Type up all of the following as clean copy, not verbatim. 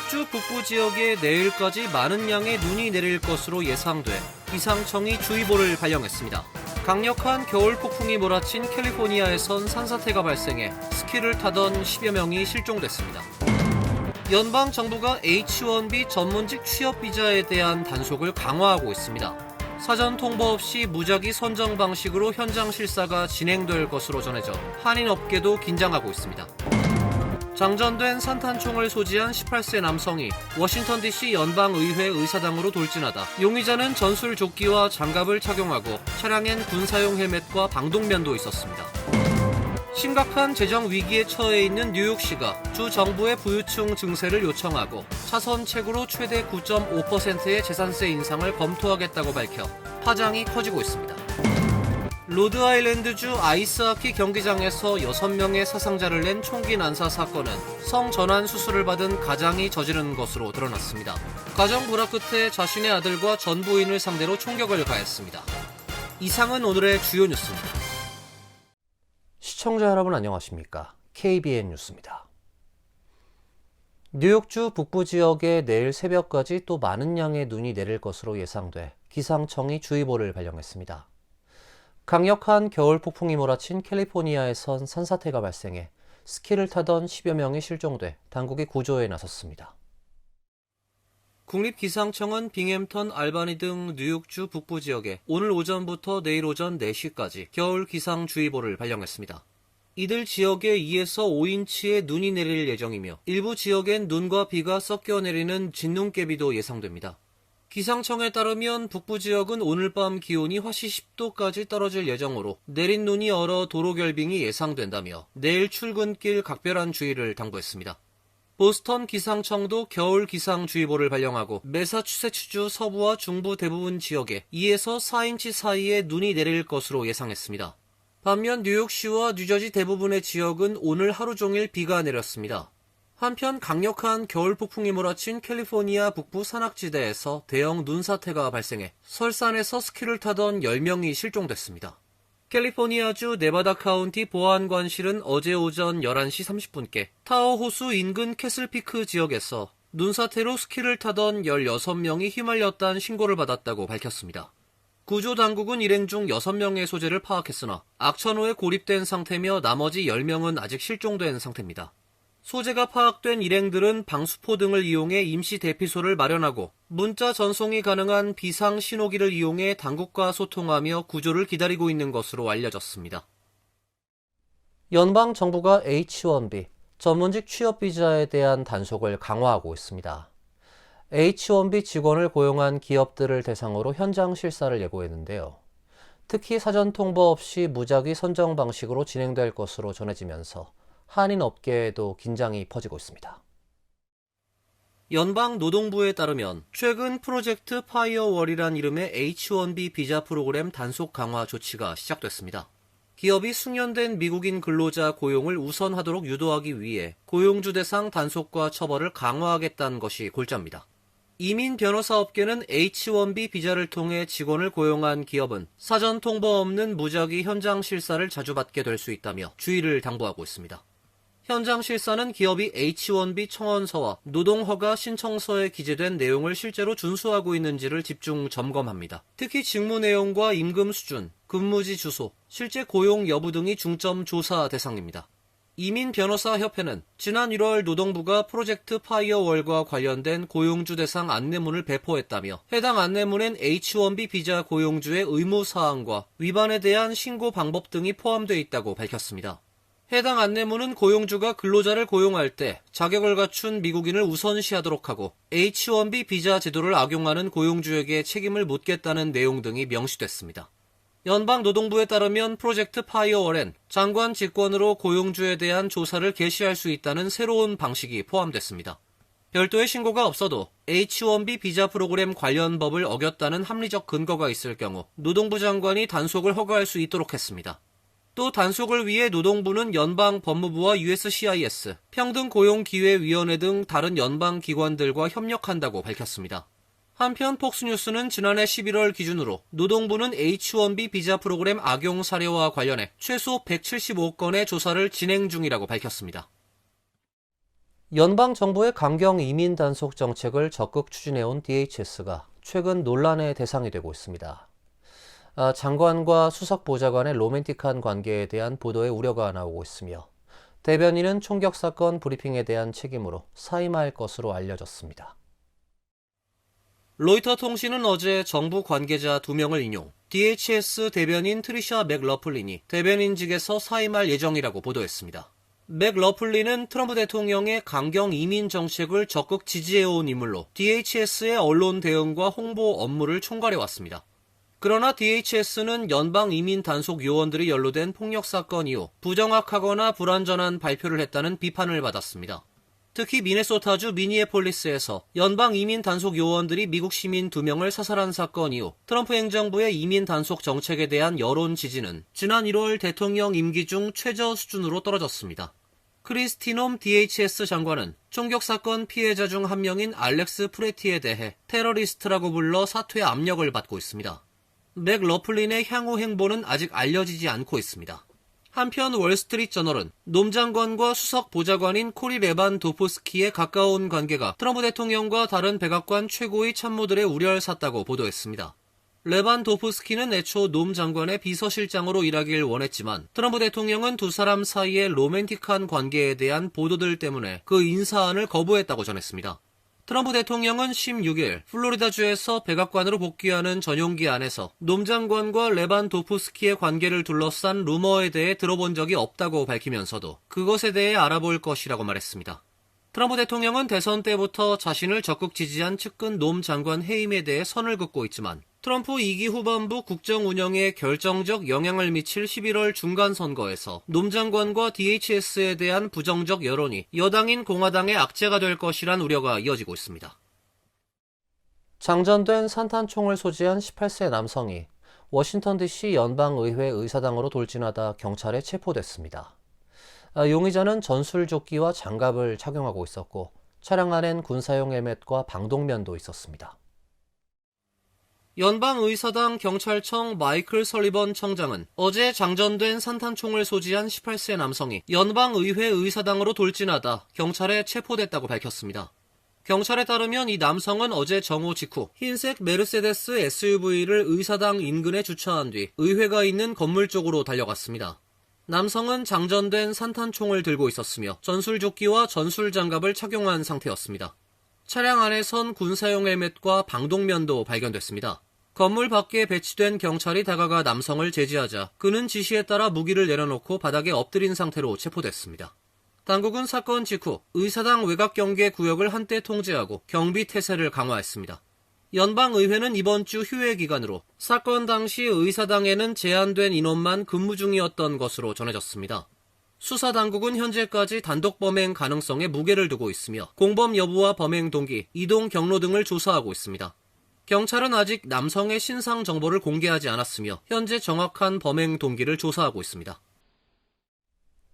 뉴욕주 북부 지역에 내일까지 많은 양의 눈이 내릴 것으로 예상돼 기상청이 주의보를 발령했습니다. 강력한 겨울 폭풍이 몰아친 캘리포니아에선 산사태가 발생해 스키를 타던 10여 명이 실종됐습니다. 연방 정부가 H-1B 전문직 취업 비자에 대한 단속을 강화하고 있습니다. 사전 통보 없이 무작위 선정 방식으로 현장 실사가 진행될 것으로 전해져 한인 업계도 긴장하고 있습니다. 장전된 산탄총을 소지한 18세 남성이 워싱턴 DC 연방의회 의사당으로 돌진하다 용의자는 전술 조끼와 장갑을 착용하고 차량엔 군사용 헬멧과 방독면도 있었습니다. 심각한 재정 위기에 처해 있는 뉴욕시가 주 정부의 부유층 증세를 요청하고 차선책으로 최대 9.5%의 재산세 인상을 검토하겠다고 밝혀 파장이 커지고 있습니다. 로드아일랜드주 아이스하키 경기장에서 6명의 사상자를 낸 총기 난사 사건은 성전환 수술을 받은 가장이 저지른 것으로 드러났습니다. 가정 불화 끝에 자신의 아들과 전 부인을 상대로 총격을 가했습니다. 이상은 오늘의 주요 뉴스입니다. 시청자 여러분 안녕하십니까? KBN 뉴스입니다. 뉴욕주 북부 지역에 내일 새벽까지 또 많은 양의 눈이 내릴 것으로 예상돼 기상청이 주의보를 발령했습니다. 강력한 겨울 폭풍이 몰아친 캘리포니아에선 산사태가 발생해 스키를 타던 10여 명이 실종돼 당국이 구조에 나섰습니다. 국립기상청은 빙햄턴, 알바니 등 뉴욕주 북부 지역에 오늘 오전부터 내일 오전 4시까지 겨울 기상주의보를 발령했습니다. 이들 지역에 2에서 5인치의 눈이 내릴 예정이며 일부 지역엔 눈과 비가 섞여 내리는 진눈깨비도 예상됩니다. 기상청에 따르면 북부 지역은 오늘 밤 기온이 화씨 10도까지 떨어질 예정으로 내린 눈이 얼어 도로 결빙이 예상된다며 내일 출근길 각별한 주의를 당부했습니다. 보스턴 기상청도 겨울 기상주의보를 발령하고 매사추세츠주 서부와 중부 대부분 지역에 2에서 4인치 사이에 눈이 내릴 것으로 예상했습니다. 반면 뉴욕시와 뉴저지 대부분의 지역은 오늘 하루 종일 비가 내렸습니다. 한편 강력한 겨울 폭풍이 몰아친 캘리포니아 북부 산악지대에서 대형 눈사태가 발생해 설산에서 스키를 타던 10명이 실종됐습니다. 캘리포니아주 네바다 카운티 보안관실은 어제 오전 11시 30분께 타호 호수 인근 캐슬피크 지역에서 눈사태로 스키를 타던 16명이 휘말렸다는 신고를 받았다고 밝혔습니다. 구조당국은 일행 중 6명의 소재를 파악했으나 악천후에 고립된 상태며 나머지 10명은 아직 실종된 상태입니다. 소재가 파악된 일행들은 방수포 등을 이용해 임시 대피소를 마련하고 문자 전송이 가능한 비상 신호기를 이용해 당국과 소통하며 구조를 기다리고 있는 것으로 알려졌습니다. 연방 정부가 H-1B 전문직 취업 비자에 대한 단속을 강화하고 있습니다. H-1B 직원을 고용한 기업들을 대상으로 현장 실사를 예고했는데요. 특히 사전 통보 없이 무작위 선정 방식으로 진행될 것으로 전해지면서 한인 업계에도 긴장이 퍼지고 있습니다. 연방노동부에 따르면 최근 프로젝트 파이어월이란 이름의 H-1B 비자 프로그램 단속 강화 조치가 시작됐습니다. 기업이 숙련된 미국인 근로자 고용을 우선하도록 유도하기 위해 고용주 대상 단속과 처벌을 강화하겠다는 것이 골자입니다. 이민 변호사 업계는 H-1B 비자를 통해 직원을 고용한 기업은 사전 통보 없는 무작위 현장 실사를 자주 받게 될 수 있다며 주의를 당부하고 있습니다. 현장 실사는 기업이 H-1B 청원서와 노동허가 신청서에 기재된 내용을 실제로 준수하고 있는지를 집중 점검합니다. 특히 직무 내용과 임금 수준, 근무지 주소, 실제 고용 여부 등이 중점 조사 대상입니다. 이민 변호사 협회는 지난 1월 노동부가 프로젝트 파이어월과 관련된 고용주 대상 안내문을 배포했다며 해당 안내문엔 H-1B 비자 고용주의 의무사항과 위반에 대한 신고 방법 등이 포함되어 있다고 밝혔습니다. 해당 안내문은 고용주가 근로자를 고용할 때 자격을 갖춘 미국인을 우선시하도록 하고 H-1B 비자 제도를 악용하는 고용주에게 책임을 묻겠다는 내용 등이 명시됐습니다. 연방노동부에 따르면 프로젝트 파이어월엔 장관 직권으로 고용주에 대한 조사를 개시할 수 있다는 새로운 방식이 포함됐습니다. 별도의 신고가 없어도 H-1B 비자 프로그램 관련 법을 어겼다는 합리적 근거가 있을 경우 노동부 장관이 단속을 허가할 수 있도록 했습니다. 또 단속을 위해 노동부는 연방법무부와 USCIS, 평등고용기회위원회 등 다른 연방기관들과 협력한다고 밝혔습니다. 한편 폭스뉴스는 지난해 11월 기준으로 노동부는 H-1B 비자 프로그램 악용 사례와 관련해 최소 175건의 조사를 진행 중이라고 밝혔습니다. 연방정부의 강경 이민 단속 정책을 적극 추진해온 DHS가 최근 논란의 대상이 되고 있습니다. 장관과 수석 보좌관의 로맨틱한 관계에 대한 보도에 우려가 나오고 있으며 대변인은 총격 사건 브리핑에 대한 책임으로 사임할 것으로 알려졌습니다. 로이터 통신은 어제 정부 관계자 2명을 인용, DHS 대변인 트리샤 맥러플린이 대변인직에서 사임할 예정이라고 보도했습니다. 맥러플린은 트럼프 대통령의 강경 이민 정책을 적극 지지해온 인물로 DHS의 언론 대응과 홍보 업무를 총괄해왔습니다. 그러나 DHS는 연방 이민 단속 요원들이 연루된 폭력 사건 이후 부정확하거나 불완전한 발표를 했다는 비판을 받았습니다. 특히 미네소타주 미니애폴리스에서 연방 이민 단속 요원들이 미국 시민 2명을 사살한 사건 이후 트럼프 행정부의 이민 단속 정책에 대한 여론 지지는 지난 1월 대통령 임기 중 최저 수준으로 떨어졌습니다. 크리스티놈 DHS 장관은 총격 사건 피해자 중 한 명인 알렉스 프레티에 대해 테러리스트라고 불러 사퇴 압력을 받고 있습니다. 맥러플린의 향후 행보는 아직 알려지지 않고 있습니다. 한편 월스트리트저널은 놈 장관과 수석 보좌관인 코리 레반도프스키의 가까운 관계가 트럼프 대통령과 다른 백악관 최고의 참모들의 우려를 샀다고 보도했습니다. 레반도프스키는 애초 놈 장관의 비서실장으로 일하길 원했지만 트럼프 대통령은 두 사람 사이의 로맨틱한 관계에 대한 보도들 때문에 그 인사안을 거부했다고 전했습니다. 트럼프 대통령은 16일 플로리다주에서 백악관으로 복귀하는 전용기 안에서 놈 장관과 레반도프스키의 관계를 둘러싼 루머에 대해 들어본 적이 없다고 밝히면서도 그것에 대해 알아볼 것이라고 말했습니다. 트럼프 대통령은 대선 때부터 자신을 적극 지지한 측근 놈 장관 해임에 대해 선을 긋고 있지만 트럼프 2기 후반부 국정 운영에 결정적 영향을 미칠 11월 중간선거에서 놈 장관과 DHS에 대한 부정적 여론이 여당인 공화당의 악재가 될 것이란 우려가 이어지고 있습니다. 장전된 산탄총을 소지한 18세 남성이 워싱턴 DC 연방의회 의사당으로 돌진하다 경찰에 체포됐습니다. 용의자는 전술조끼와 장갑을 착용하고 있었고 차량 안엔 군사용 헬멧과 방독면도 있었습니다. 연방의사당 경찰청 마이클 설리번 청장은 어제 장전된 산탄총을 소지한 18세 남성이 연방의회 의사당으로 돌진하다 경찰에 체포됐다고 밝혔습니다. 경찰에 따르면 이 남성은 어제 정오 직후 흰색 메르세데스 SUV를 의사당 인근에 주차한 뒤 의회가 있는 건물 쪽으로 달려갔습니다. 남성은 장전된 산탄총을 들고 있었으며 전술조끼와 전술장갑을 착용한 상태였습니다. 차량 안에선 군사용 헬멧과 방독면도 발견됐습니다. 건물 밖에 배치된 경찰이 다가가 남성을 제지하자 그는 지시에 따라 무기를 내려놓고 바닥에 엎드린 상태로 체포됐습니다. 당국은 사건 직후 의사당 외곽경계 구역을 한때 통제하고 경비 태세를 강화했습니다. 연방의회는 이번 주 휴회 기간으로 사건 당시 의사당에는 제한된 인원만 근무 중이었던 것으로 전해졌습니다. 수사당국은 현재까지 단독 범행 가능성에 무게를 두고 있으며 공범 여부와 범행 동기, 이동 경로 등을 조사하고 있습니다. 경찰은 아직 남성의 신상 정보를 공개하지 않았으며 현재 정확한 범행 동기를 조사하고 있습니다.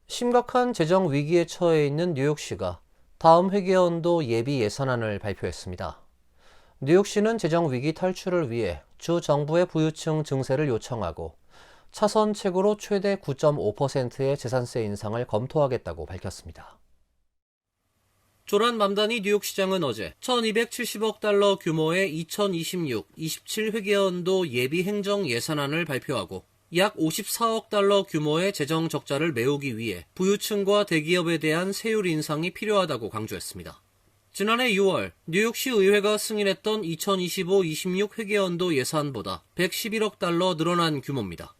심각한 재정 위기에 처해 있는 뉴욕시가 다음 회계연도 예비 예산안을 발표했습니다. 뉴욕시는 재정 위기 탈출을 위해 주 정부의 부유층 증세를 요청하고 차선책으로 최대 9.5%의 재산세 인상을 검토하겠다고 밝혔습니다. 조란 맘다니 뉴욕시장은 어제 1270억 달러 규모의 2026-27 회계연도 예비 행정 예산안을 발표하고 약 54억 달러 규모의 재정 적자를 메우기 위해 부유층과 대기업에 대한 세율 인상이 필요하다고 강조했습니다. 지난해 6월 뉴욕시 의회가 승인했던 2025-26 회계연도 예산보다 111억 달러 늘어난 규모입니다.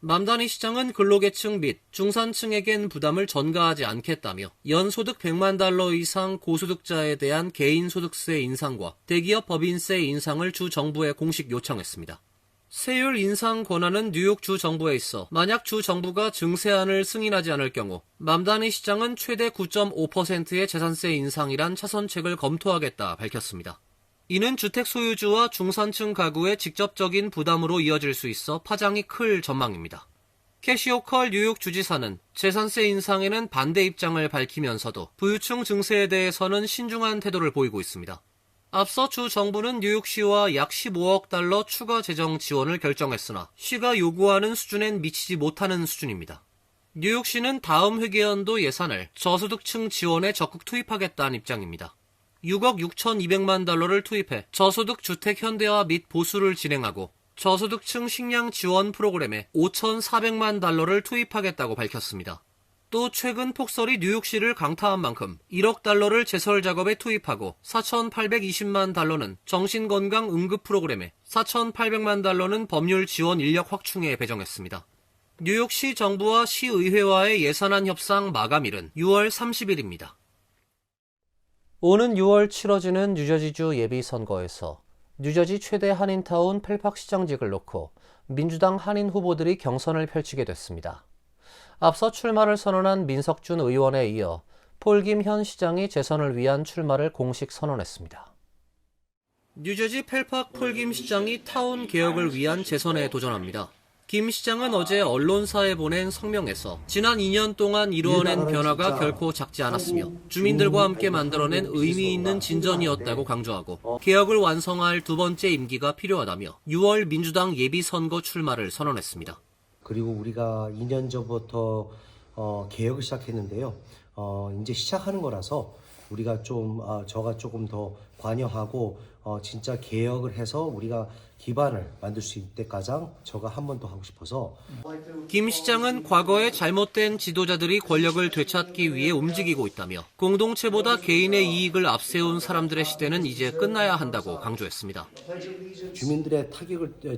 맘다니 시장은 근로계층 및 중산층에겐 부담을 전가하지 않겠다며 연소득 100만 달러 이상 고소득자에 대한 개인소득세 인상과 대기업 법인세 인상을 주 정부에 공식 요청했습니다. 세율 인상 권한은 뉴욕 주 정부에 있어 만약 주 정부가 증세안을 승인하지 않을 경우 맘다니 시장은 최대 9.5%의 재산세 인상이란 차선책을 검토하겠다 밝혔습니다. 이는 주택 소유주와 중산층 가구의 직접적인 부담으로 이어질 수 있어 파장이 클 전망입니다. 캐시 호컬 뉴욕 주지사는 재산세 인상에는 반대 입장을 밝히면서도 부유층 증세에 대해서는 신중한 태도를 보이고 있습니다. 앞서 주 정부는 뉴욕시와 약 15억 달러 추가 재정 지원을 결정했으나 시가 요구하는 수준엔 미치지 못하는 수준입니다. 뉴욕시는 다음 회계연도 예산을 저소득층 지원에 적극 투입하겠다는 입장입니다. 6억 6,200만 달러를 투입해 저소득 주택 현대화 및 보수를 진행하고 저소득층 식량 지원 프로그램에 5,400만 달러를 투입하겠다고 밝혔습니다. 또 최근 폭설이 뉴욕시를 강타한 만큼 1억 달러를 제설 작업에 투입하고 4,820만 달러는 정신건강 응급 프로그램에 4,800만 달러는 법률 지원 인력 확충에 배정했습니다. 뉴욕시 정부와 시의회와의 예산안 협상 마감일은 6월 30일입니다. 오는 6월 치러지는 뉴저지주 예비선거에서 뉴저지 최대 한인타운 펠팍 시장직을 놓고 민주당 한인 후보들이 경선을 펼치게 됐습니다. 앞서 출마를 선언한 민석준 의원에 이어 폴김 현 시장이 재선을 위한 출마를 공식 선언했습니다. 뉴저지 펠팍 폴김 시장이 타운 개혁을 위한 재선에 도전합니다. 김 시장은 어제 언론사에 보낸 성명에서 지난 2년 동안 이루어낸 변화가 결코 작지 않았으며 주민들과 함께 만들어낸 의미 있는 진전이었다고 강조하고 개혁을 완성할 두 번째 임기가 필요하다며 6월 민주당 예비선거 출마를 선언했습니다. 그리고 우리가 2년 전부터 개혁을 시작했는데요. 이제 시작하는 거라서 우리가 저가 조금 더 관여하고 진짜 개혁을 해서 우리가 기반을 만들 수 있을 때까지 저가 한 번 더 하고 싶어서. 김 시장은 과거에 잘못된 지도자들이 권력을 되찾기 위해 움직이고 있다며 공동체보다 개인의 이익을 앞세운 사람들의 시대는 이제 끝나야 한다고 강조했습니다. 주민들의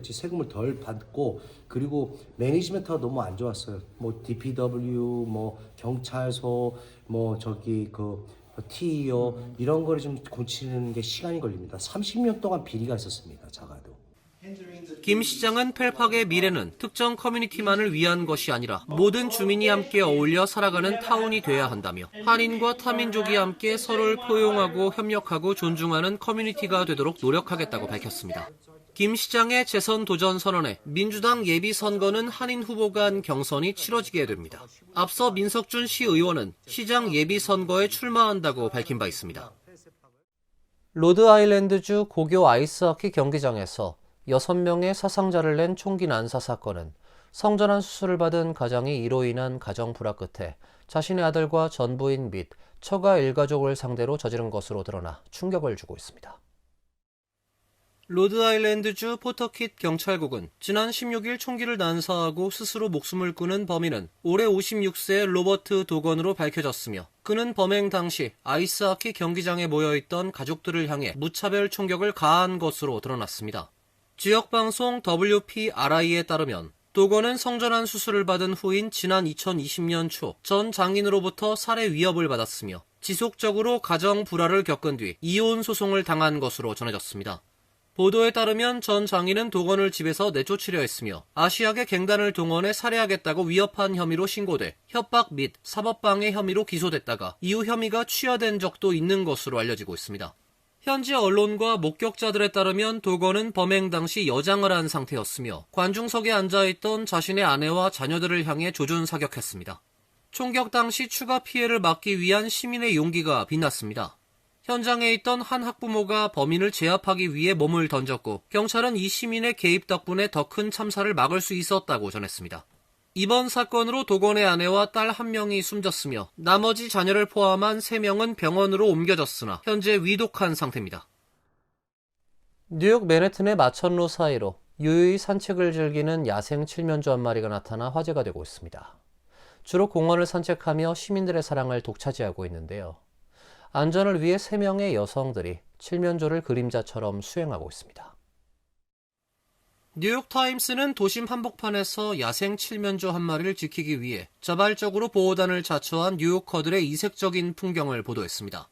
세금을 덜 받고 그리고 매니지먼트가 너무 안 좋았어요. DPW, 경찰서, TEO 이런 거를 좀 고치는 게 시간이 걸립니다. 30년 동안 비리가 있었습니다. 작아도. 김 시장은 펠팍의 미래는 특정 커뮤니티만을 위한 것이 아니라 모든 주민이 함께 어울려 살아가는 타운이 돼야 한다며 한인과 타민족이 함께 서로를 포용하고 협력하고 존중하는 커뮤니티가 되도록 노력하겠다고 밝혔습니다. 김 시장의 재선 도전 선언에 민주당 예비선거는 한인 후보가 한 경선이 치러지게 됩니다. 앞서 민석준 시의원은 시장 예비선거에 출마한다고 밝힌 바 있습니다. 로드아일랜드주 고교 아이스하키 경기장에서 6명의 사상자를 낸 총기 난사 사건은 성전환 수술을 받은 가장이 이로 인한 가정 불화 끝에 자신의 아들과 전부인 및 처가 일가족을 상대로 저지른 것으로 드러나 충격을 주고 있습니다. 로드아일랜드주 포터킷 경찰국은 지난 16일 총기를 난사하고 스스로 목숨을 끊은 범인은 올해 56세의 로버트 도건으로 밝혀졌으며 그는 범행 당시 아이스하키 경기장에 모여있던 가족들을 향해 무차별 총격을 가한 것으로 드러났습니다. 지역방송 WPRI에 따르면 도건은 성전환 수술을 받은 후인 지난 2020년 초 전 장인으로부터 살해 위협을 받았으며 지속적으로 가정 불화를 겪은 뒤 이혼 소송을 당한 것으로 전해졌습니다. 보도에 따르면 전 장인은 도건을 집에서 내쫓으려 했으며 아시아계 갱단을 동원해 살해하겠다고 위협한 혐의로 신고돼 협박 및 사법방해 혐의로 기소됐다가 이후 혐의가 취하된 적도 있는 것으로 알려지고 있습니다. 현지 언론과 목격자들에 따르면 도건은 범행 당시 여장을 한 상태였으며 관중석에 앉아있던 자신의 아내와 자녀들을 향해 조준 사격했습니다. 총격 당시 추가 피해를 막기 위한 시민의 용기가 빛났습니다. 현장에 있던 한 학부모가 범인을 제압하기 위해 몸을 던졌고 경찰은 이 시민의 개입 덕분에 더 큰 참사를 막을 수 있었다고 전했습니다. 이번 사건으로 도건의 아내와 딸 1명이 숨졌으며 나머지 자녀를 포함한 3명은 병원으로 옮겨졌으나 현재 위독한 상태입니다. 뉴욕 맨해튼의 마천루 사이로 유유히 산책을 즐기는 야생 칠면조 한 마리가 나타나 화제가 되고 있습니다. 주로 공원을 산책하며 시민들의 사랑을 독차지하고 있는데요. 안전을 위해 3명의 여성들이 칠면조를 그림자처럼 수행하고 있습니다. 뉴욕타임스는 도심 한복판에서 야생 칠면조 한 마리를 지키기 위해 자발적으로 보호단을 자처한 뉴요커들의 이색적인 풍경을 보도했습니다.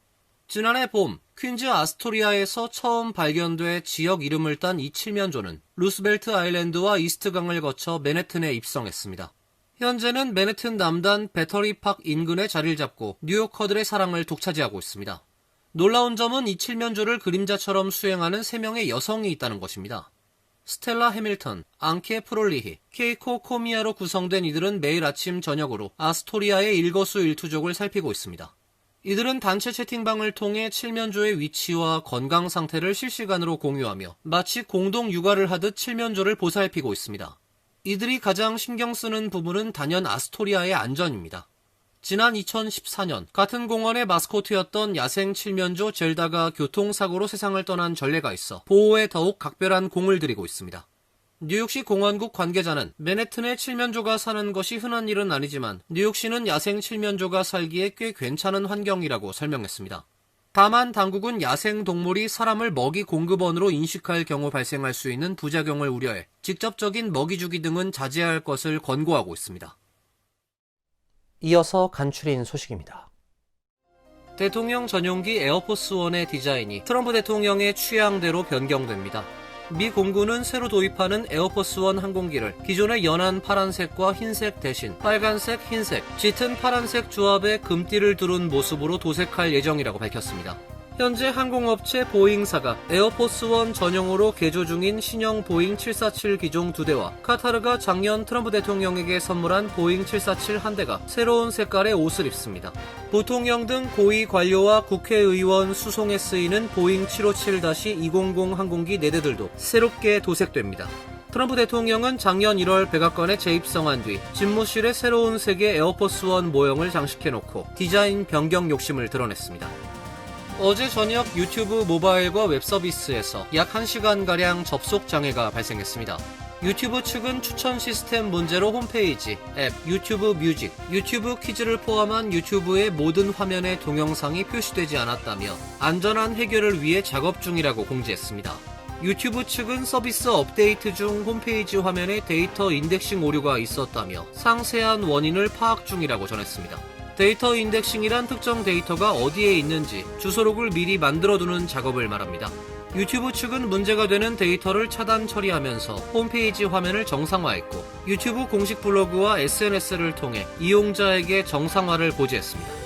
지난해 봄 퀸즈 아스토리아에서 처음 발견돼 지역 이름을 딴 이 칠면조는 루스벨트 아일랜드와 이스트강을 거쳐 맨해튼에 입성했습니다. 현재는 맨해튼 남단 배터리팍 인근에 자리를 잡고 뉴요커들의 사랑을 독차지하고 있습니다. 놀라운 점은 이 칠면조를 그림자처럼 수행하는 3명의 여성이 있다는 것입니다. 스텔라 해밀턴, 앙케 프롤리히, 케이코 코미아로 구성된 이들은 매일 아침 저녁으로 아스토리아의 일거수일투족을 살피고 있습니다. 이들은 단체 채팅방을 통해 칠면조의 위치와 건강 상태를 실시간으로 공유하며 마치 공동 육아를 하듯 칠면조를 보살피고 있습니다. 이들이 가장 신경 쓰는 부분은 단연 아스토리아의 안전입니다. 지난 2014년 같은 공원의 마스코트였던 야생 칠면조 젤다가 교통사고로 세상을 떠난 전례가 있어 보호에 더욱 각별한 공을 들이고 있습니다. 뉴욕시 공원국 관계자는 맨해튼에 칠면조가 사는 것이 흔한 일은 아니지만 뉴욕시는 야생 칠면조가 살기에 꽤 괜찮은 환경이라고 설명했습니다. 다만 당국은 야생 동물이 사람을 먹이 공급원으로 인식할 경우 발생할 수 있는 부작용을 우려해 직접적인 먹이 주기 등은 자제할 것을 권고하고 있습니다. 이어서 간추린 소식입니다. 대통령 전용기 에어포스원의 디자인이 트럼프 대통령의 취향대로 변경됩니다. 미 공군은 새로 도입하는 에어포스원 항공기를 기존의 연한 파란색과 흰색 대신 빨간색, 흰색, 짙은 파란색 조합의 금띠를 두른 모습으로 도색할 예정이라고 밝혔습니다. 현재 항공업체 보잉사가 에어포스원 전용으로 개조 중인 신형 보잉 747 기종 2대와 카타르가 작년 트럼프 대통령에게 선물한 보잉 747 1대가 새로운 색깔의 옷을 입습니다. 부통령 등 고위 관료와 국회의원 수송에 쓰이는 보잉 757-200 항공기 4대들도 새롭게 도색됩니다. 트럼프 대통령은 작년 1월 백악관에 재입성한 뒤 집무실에 새로운 색의 에어포스원 모형을 장식해놓고 디자인 변경 욕심을 드러냈습니다. 어제 저녁 유튜브 모바일과 웹서비스에서 약 1시간가량 접속 장애가 발생했습니다. 유튜브 측은 추천 시스템 문제로 홈페이지, 앱, 유튜브 뮤직, 유튜브 퀴즈를 포함한 유튜브의 모든 화면에 동영상이 표시되지 않았다며 안전한 해결을 위해 작업 중이라고 공지했습니다. 유튜브 측은 서비스 업데이트 중 홈페이지 화면에 데이터 인덱싱 오류가 있었다며 상세한 원인을 파악 중이라고 전했습니다. 데이터 인덱싱이란 특정 데이터가 어디에 있는지 주소록을 미리 만들어두는 작업을 말합니다. 유튜브 측은 문제가 되는 데이터를 차단 처리하면서 홈페이지 화면을 정상화했고 유튜브 공식 블로그와 SNS를 통해 이용자에게 정상화를 보지했습니다.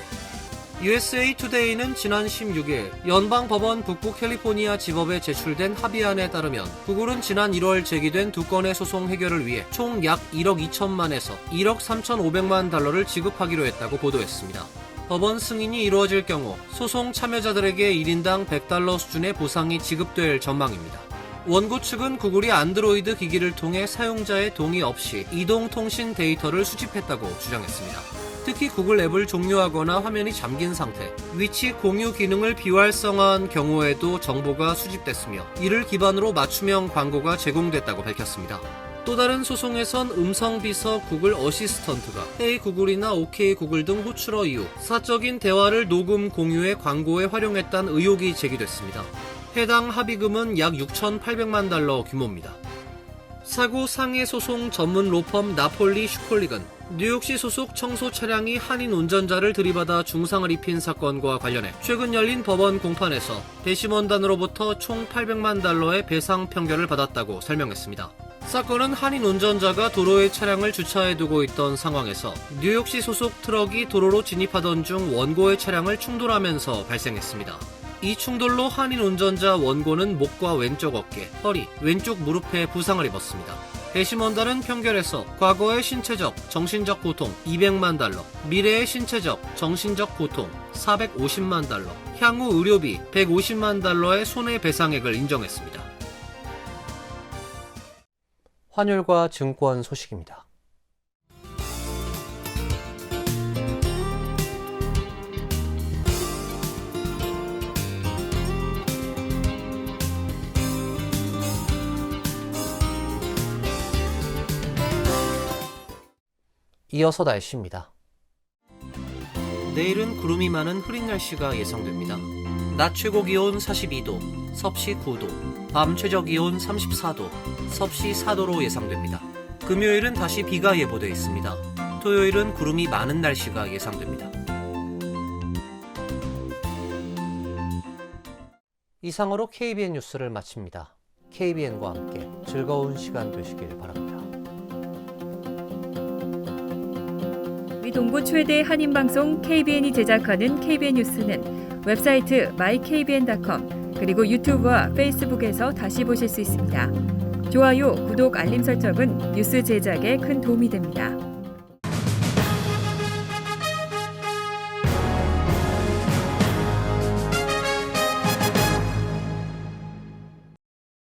USA 투데이는 지난 16일 연방법원 북부 캘리포니아 지법에 제출된 합의안에 따르면 구글은 지난 1월 제기된 2건의 소송 해결을 위해 총 약 1억 2천만에서 1억 3,500만 달러를 지급하기로 했다고 보도했습니다. 법원 승인이 이루어질 경우 소송 참여자들에게 1인당 $100 수준의 보상이 지급될 전망입니다. 원고 측은 구글이 안드로이드 기기를 통해 사용자의 동의 없이 이동통신 데이터를 수집했다고 주장했습니다. 특히 구글 앱을 종료하거나 화면이 잠긴 상태, 위치 공유 기능을 비활성화한 경우에도 정보가 수집됐으며 이를 기반으로 맞춤형 광고가 제공됐다고 밝혔습니다. 또 다른 소송에선 음성 비서 구글 어시스턴트가 헤이 구글이나 오케이 구글 등 호출어 이후 사적인 대화를 녹음 공유해 광고에 활용했다는 의혹이 제기됐습니다. 해당 합의금은 약 6,800만 달러 규모입니다. 사고 상해 소송 전문 로펌 나폴리 슈콜릭은 뉴욕시 소속 청소 차량이 한인 운전자를 들이받아 중상을 입힌 사건과 관련해 최근 열린 법원 공판에서 대심원단으로부터 총 800만 달러의 배상 평결을 받았다고 설명했습니다. 사건은 한인 운전자가 도로에 차량을 주차해두고 있던 상황에서 뉴욕시 소속 트럭이 도로로 진입하던 중 원고의 차량을 충돌하면서 발생했습니다. 이 충돌로 한인 운전자 원고는 목과 왼쪽 어깨, 허리, 왼쪽 무릎에 부상을 입었습니다. 대심원단은 판결에서 과거의 신체적, 정신적 고통 200만 달러, 미래의 신체적, 정신적 고통 450만 달러, 향후 의료비 150만 달러의 손해배상액을 인정했습니다. 환율과 증권 소식입니다. 이어서 날씨입니다. 내일은 구름이 많은 흐린 날씨가 예상됩니다. 낮 최고 기온 42도, 섭씨 9도, 밤 최저 기온 34도, 섭씨 4도로 예상됩니다. 금요일은 다시 비가 예보돼 있습니다. 토요일은 구름이 많은 날씨가 예상됩니다. 이상으로 KBN 뉴스를 마칩니다. KBN과 함께 즐거운 시간 되시길 바랍니다. 우리 동부 최대 한인방송 KBN이 제작하는 KBN 뉴스는 웹사이트 mykbn.com 그리고 유튜브와 페이스북에서 다시 보실 수 있습니다. 좋아요, 구독, 알림 설정은 뉴스 제작에 큰 도움이 됩니다.